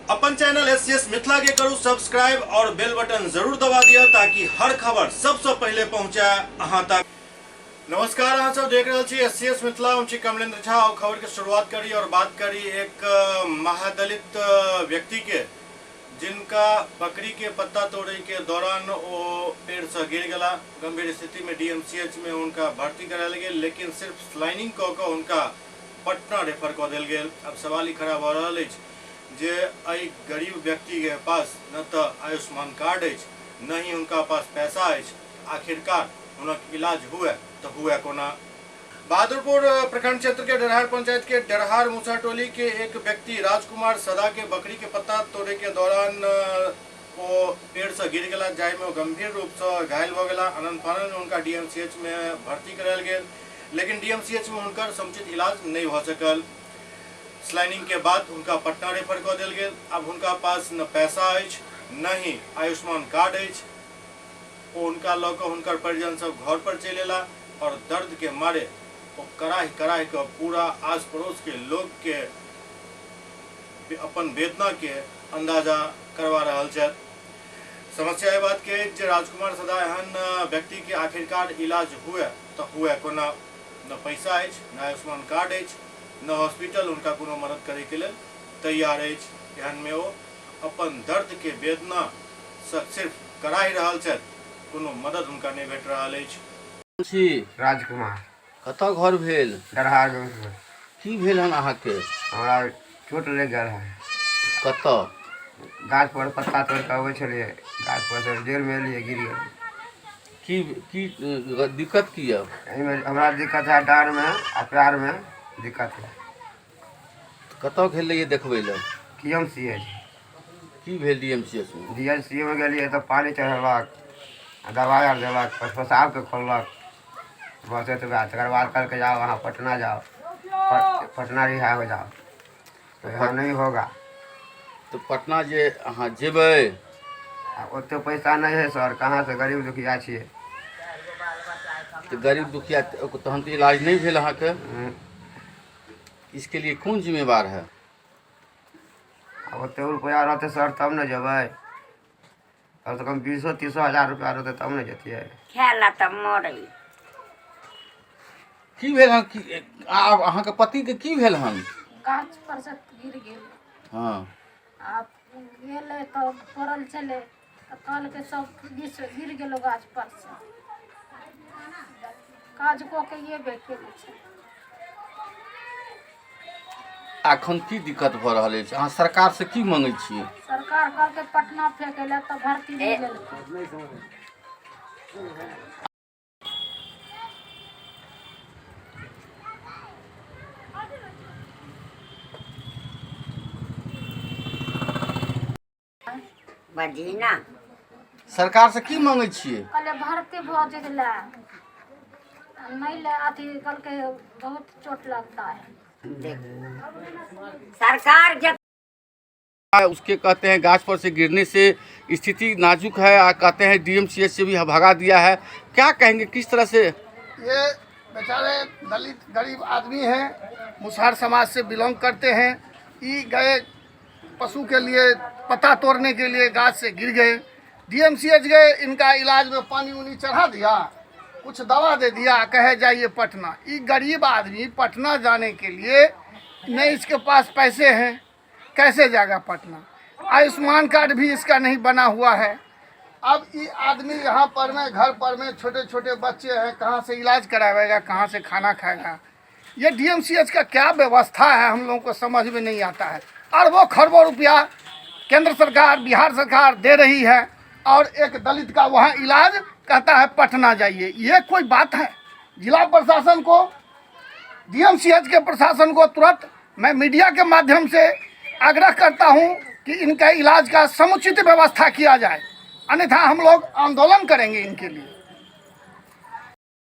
अपन channel SCS Mithila के करू subscribe और बेल बटन जरूर दबा दिया ताकि हर खबर सबसे पहले पहुंचे अहां तक। नमस्कार, अहां सब देख रहे छी एससीएस मिथिला। हम छी कमलेंद्र झा और खबर के शुरुआत करी और बात करी एक महादलित व्यक्ति के जिनका बकरी के पत्ता तोड़े के दौरान वो पेड़ से गिर गला। गंभीर स्थिति में डीएमसीएच में उनका भर्ती करायल गेल, लेकिन सिर्फ स्लाइनिंग क के उनका पटना रेफर क देल गेल। अब सवाल ही खड़ा भ रहल अछि जे एहि गरीब व्यक्ति के पास न तो आयुष्मान कार्ड है, न ही उनका पास पैसा है। आखिरकार उनका इलाज हुए तो हुए कोना। बहादुरपुर प्रखंड क्षेत्र के डरहार पंचायत के डरहार मूसा टोली के एक व्यक्ति राजकुमार सदा के बकरी के पत्ता तोड़े के दौरान वो पेड़ से गिर गला, जाय में गंभीर रूप से घायल हो गला। अनंत फानन में उनका डीएमसीएच में भर्ती करायल गेल, लेकिन डीएमसीएच में उनका समुचित इलाज नहीं हो सकल। स्लाइनिंग के बाद उनका पटना रेफर कर दिल गेल। अब उनका पास न पैसा है न ही आयुष्मान कार्ड है। उनका लौक उनकर परिजन सब घर पर चले ला और दर्द के मारे वो कराही के पूरा आस पड़ोस के लोग के अपन वेदना के अंदाजा करवा रहा है। समस्या ये बात के जे राजकुमार सदा एहन व्यक्ति के आखिरकार इलाज हुए तो हुए कोना। न पैसा है, न आयुष्मान कार्ड है, न हॉस्पिटल उनका कोनो मदद करे के लिए तैयार है। एहन में वो अपन दर्द के वेदना सिर्फ करा ही रहल छथि, कोनो मदद उनका नहीं भेट रहल अछि। राजकुमार कतऽ घर भेल? डरहार की भेल हन अहाँके? हमरा चोट लग गया है। कतऽ? गाछ पर पत्ता तोड़ के अबै छलिए, गाछ पर से जड़ में एलिए, गिर गेल। की दिक्कत की है? एहिमे हमरा दिक्कत है डाँड़ में आ पैर में दिक्कत है। कतऽ गेल रहियै देखबै लए? डीएमसीएच। की भेल डीएमसीएच में? डीएमसीएच में गेलिए तो पानी चढ़ेलक, दवाई आर देलक, पेशाब के खोललक, बस एतबे। तकर बाद कहलकै जाओ वहाँ पटना जाओ, पटना रिहा हो जाओ। तो यहाँ नहीं होगा। तो पटना जे अहाँ जेबै? ओते पैसा नहीं है सर, कहाँ से गरीब दुखिया छिए। तो गरीब दुखिया तहन तो इलाज नहीं भेल अहाँके। इसके लिए कौन जिम्मेवार है? अब ओते रुपया रहते सर तब न जेबै। कम से कम 20-30 हजार रुपया रहते तब न जतिए। खेला तब मरे। की भेल हन? आब अहाँके पति के की भेल हन? गाछ पर से गिर गेल। हाँ, आप गेले तो पड़ल चले तो कल के सब गिर गेलो गाछ पर से। काज को के ये बेके छै। अखन की दिक्कत भऽ रहल अछि? अहाँ सरकार से की मांगै छियै? सरकार कल के पटना फेंकेले तो भर्ती नहीं लेल। बजीना सरकार से की मांगै छियै? कल भर्ती भ गेला नहीं ले अथी कल के बहुत चोट लगता है। सरकार जब उसके कहते हैं गाछ पर से गिरने से स्थिति नाजुक है, कहते हैं डीएमसीएच से भी भगा दिया है। क्या कहेंगे, किस तरह से? ये बेचारे दलित गरीब आदमी हैं, मुसहर समाज से बिलोंग करते हैं। ये गए पशु के लिए पत्ता तोड़ने के लिए, गाछ से गिर गए, डीएमसीएच गए, इनका इलाज में पानी उनी चढ़ा दिया, कुछ दवा दे दिया, कहे जाइए पटना। ये गरीब आदमी पटना जाने के लिए नहीं इसके पास पैसे हैं, कैसे जाएगा पटना? आयुष्मान कार्ड भी इसका नहीं बना हुआ है। अब ये आदमी यहाँ पर में घर पर में छोटे छोटे बच्चे हैं, कहाँ से इलाज करावेगा, कहाँ से खाना खाएगा? ये डीएमसीएच का क्या व्यवस्था है हम लोगों को समझ में नहीं आता है। अरबों खरबों रुपया केंद्र सरकार, बिहार सरकार दे रही है और एक दलित का वहाँ इलाज कहता है पटना जाइए। ये कोई बात है? जिला प्रशासन को, डीएमसीएच के प्रशासन को तुरंत मैं मीडिया के माध्यम से आग्रह करता हूँ कि इनका इलाज का समुचित व्यवस्था किया जाए, अन्यथा हम लोग आंदोलन करेंगे इनके लिए।